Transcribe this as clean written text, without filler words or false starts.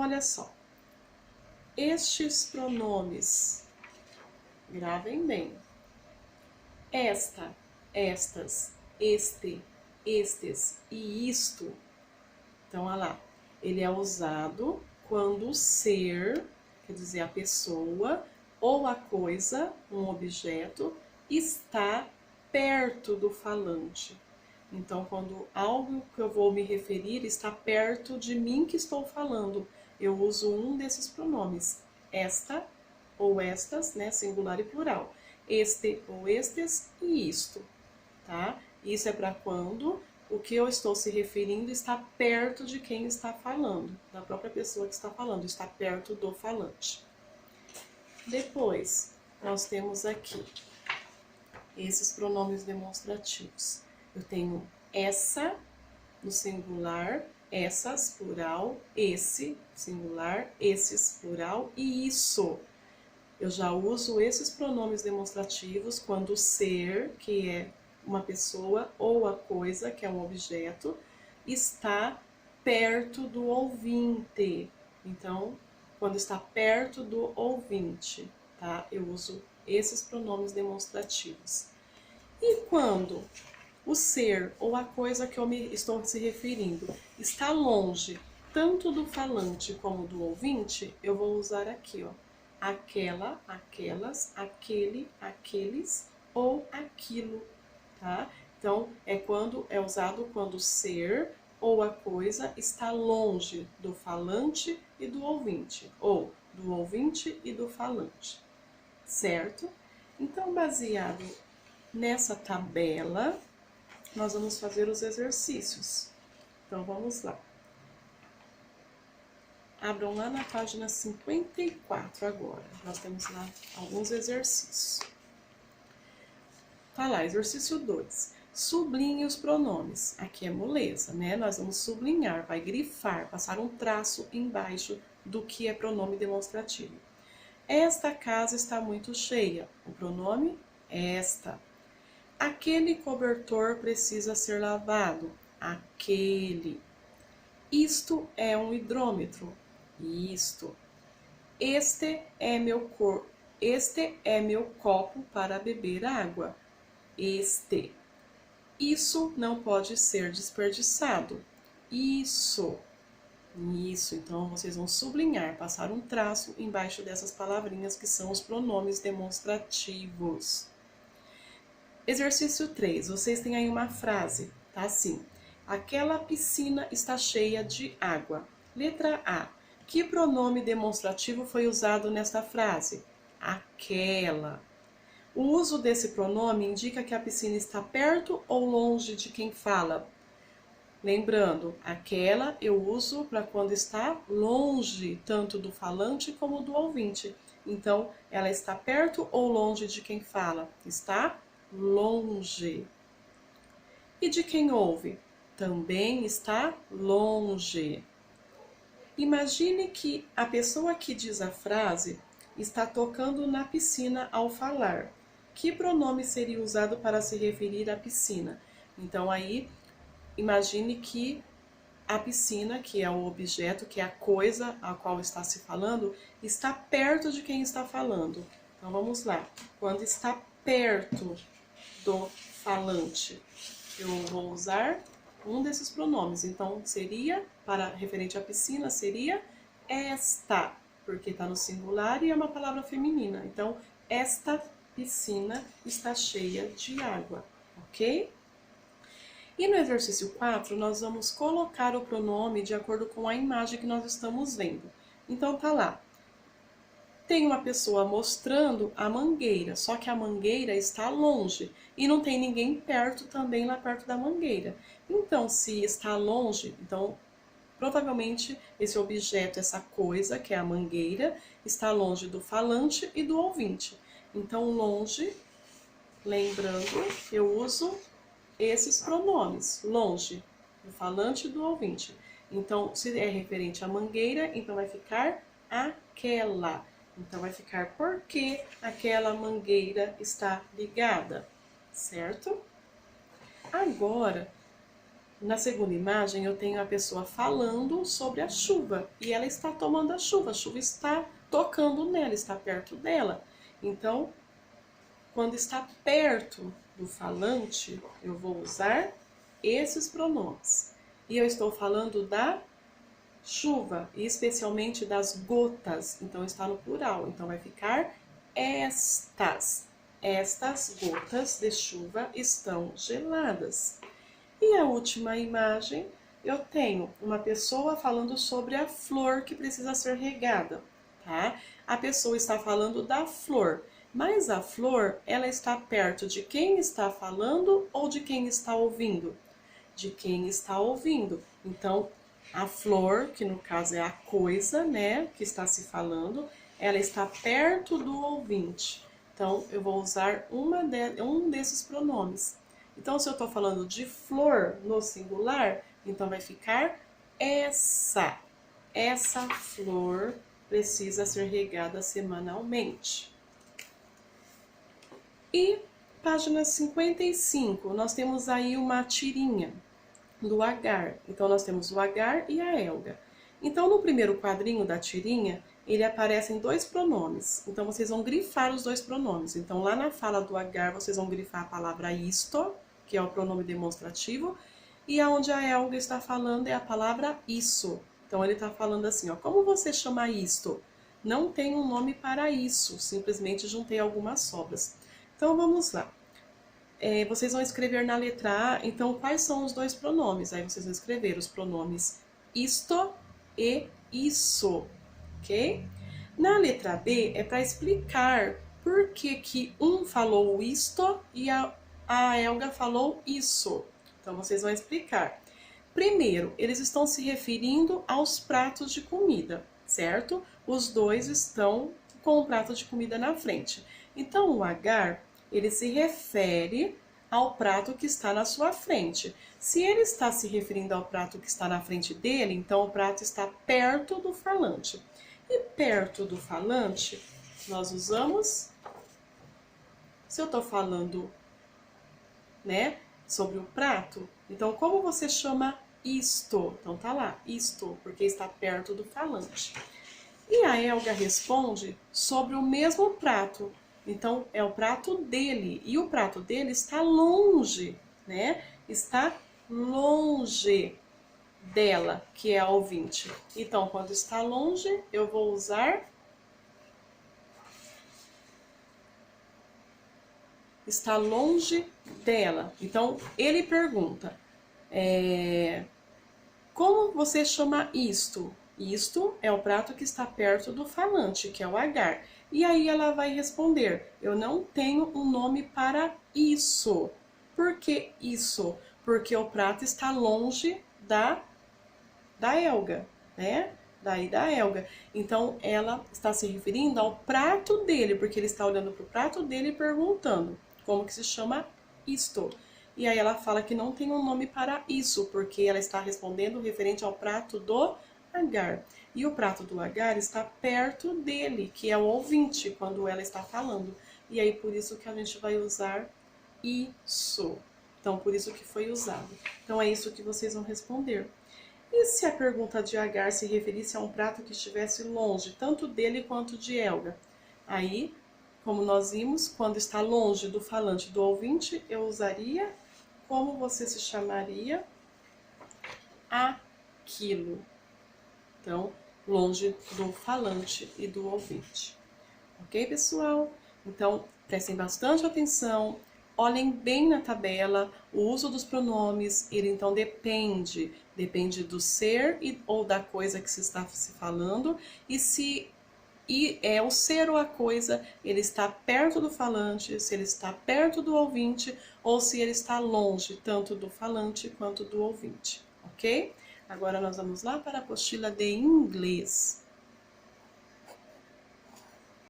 olha só. Estes pronomes, gravem bem. Esta, estas, este, estes e isto. Então, olha lá. Ele é usado quando o ser, quer dizer, a pessoa ou a coisa, um objeto, está perto do falante. Então, quando algo que eu vou me referir está perto de mim que estou falando, eu uso um desses pronomes. Esta ou estas, né, singular e plural. Este ou estes e isto, tá? Isso é para quando o que eu estou se referindo está perto de quem está falando, da própria pessoa que está falando, está perto do falante. Depois, nós temos aqui esses pronomes demonstrativos. Eu tenho essa no singular, essas, plural, esse, singular, esses, plural, e isso. Eu já uso esses pronomes demonstrativos quando o ser, que é uma pessoa, ou a coisa, que é um objeto, está perto do ouvinte. Então, quando está perto do ouvinte, tá? Eu uso esses pronomes demonstrativos. E quando o ser ou a coisa que eu me estou se referindo está longe tanto do falante como do ouvinte, eu vou usar aqui, ó, aquela, aquelas, aquele, aqueles ou aquilo, tá? Então, é usado quando o ser ou a coisa está longe do falante e do ouvinte, ou do ouvinte e do falante, certo? Então, baseado nessa tabela, nós vamos fazer os exercícios. Então, vamos lá. Abram lá na página 54 agora. Nós temos lá alguns exercícios. Tá lá, exercício 2. Sublinhe os pronomes. Aqui é moleza, né? Nós vamos sublinhar, vai grifar, passar um traço embaixo do que é pronome demonstrativo. Esta casa está muito cheia. O pronome esta. Aquele cobertor precisa ser lavado. Aquele. Isto é um hidrômetro. Isto. Este é meu copo para beber água. Este. Isso não pode ser desperdiçado. Isso. Isso. Então, vocês vão sublinhar, passar um traço embaixo dessas palavrinhas que são os pronomes demonstrativos. Exercício 3. Vocês têm aí uma frase, tá assim. Aquela piscina está cheia de água. Letra A. Que pronome demonstrativo foi usado nesta frase? Aquela. O uso desse pronome indica que a piscina está perto ou longe de quem fala? Lembrando, aquela eu uso para quando está longe, tanto do falante como do ouvinte. Então, ela está perto ou longe de quem fala? Está longe. E de quem ouve? Também está longe. Imagine que a pessoa que diz a frase está tocando na piscina ao falar. Que pronome seria usado para se referir à piscina? Então, aí, imagine que a piscina, que é o objeto, que é a coisa a qual está se falando, está perto de quem está falando. Então, vamos lá. Quando está perto do falante, eu vou usar um desses pronomes. Então, seria, para referente à piscina, seria esta, porque está no singular e é uma palavra feminina. Então, esta piscina está cheia de água, ok? E no exercício 4, nós vamos colocar o pronome de acordo com a imagem que nós estamos vendo. Então, tá lá. Tem uma pessoa mostrando a mangueira, só que a mangueira está longe e não tem ninguém perto também lá perto da mangueira. Então, se está longe, então provavelmente esse objeto, essa coisa, que é a mangueira, está longe do falante e do ouvinte. Então, longe, lembrando, eu uso esses pronomes, longe, do falante e do ouvinte. Então, se é referente à mangueira, então vai ficar aquela. Então, vai ficar porque aquela mangueira está ligada, certo? Agora, Na segunda imagem, eu tenho a pessoa falando sobre a chuva. E ela está tomando a chuva está tocando nela, está perto dela. Então, quando está perto do falante, eu vou usar esses pronomes. E eu estou falando da chuva, e especialmente das gotas. Então, está no plural. Então, vai ficar estas. Estas gotas de chuva estão geladas. E a última imagem, eu tenho uma pessoa falando sobre a flor que precisa ser regada, tá? A pessoa está falando da flor, mas a flor, ela está perto de quem está falando ou de quem está ouvindo? De quem está ouvindo. Então, a flor, que no caso é a coisa, né, que está se falando, ela está perto do ouvinte. Então, eu vou usar um desses pronomes. Então, se eu estou falando de flor no singular, então vai ficar essa. Essa flor precisa ser regada semanalmente. E página 55, nós temos aí uma tirinha do Agar. Então, nós temos o Agar e a Helga. Então, no primeiro quadrinho da tirinha, ele aparece em dois pronomes. Então, vocês vão grifar os dois pronomes. Então, lá na fala do Agar, vocês vão grifar a palavra isto, que é o pronome demonstrativo, e aonde a Helga está falando é a palavra isso. Então, ele está falando assim, ó, como você chama isto? Não tem um nome para isso, simplesmente juntei algumas sobras. Então, vamos lá. Vocês vão escrever na letra A, então, quais são os dois pronomes? Aí vocês vão escrever os pronomes isto e isso, ok? Na letra B, é para explicar por que um falou isto e a Helga falou isso. Então, vocês vão explicar. Primeiro, eles estão se referindo aos pratos de comida, certo? Os dois estão com o prato de comida na frente. Então, o Agar, ele se refere ao prato que está na sua frente. Se ele está se referindo ao prato que está na frente dele, então o prato está perto do falante. E perto do falante, nós usamos... Se eu estou falando, né, sobre o prato, então como você chama isto? Então tá lá, isto, porque está perto do falante. E a Helga responde sobre o mesmo prato. Então é o prato dele, e o prato dele está longe, né? Está longe dela, que é a ouvinte. Então, quando está longe, eu vou usar está longe dela. Então, ele pergunta, como você chama isto? Isto é o prato que está perto do falante, que é o Agar. E aí ela vai responder, eu não tenho um nome para isso. Por que isso? Porque o prato está longe da Helga, né? Daí da Helga. Então, ela está se referindo ao prato dele, porque ele está olhando para o prato dele e perguntando como que se chama isto. E aí ela fala que não tem um nome para isso, porque ela está respondendo referente ao prato do Agar. E o prato do Agar está perto dele, que é o ouvinte, quando ela está falando. E aí por isso que a gente vai usar isso. Então, por isso que foi usado. Então, é isso que vocês vão responder. E se a pergunta de Agar se referisse a um prato que estivesse longe, tanto dele quanto de Helga? Aí, como nós vimos, quando está longe do falante do ouvinte, eu usaria como você se chamaria aquilo. Então, longe do falante e do ouvinte. Ok, pessoal? Então, prestem bastante atenção. Olhem bem na tabela, o uso dos pronomes, ele então depende do ser ou da coisa que se está se falando, e se é o ser ou a coisa, ele está perto do falante, se ele está perto do ouvinte, ou se ele está longe, tanto do falante quanto do ouvinte, ok? Agora nós vamos lá para a apostila de inglês.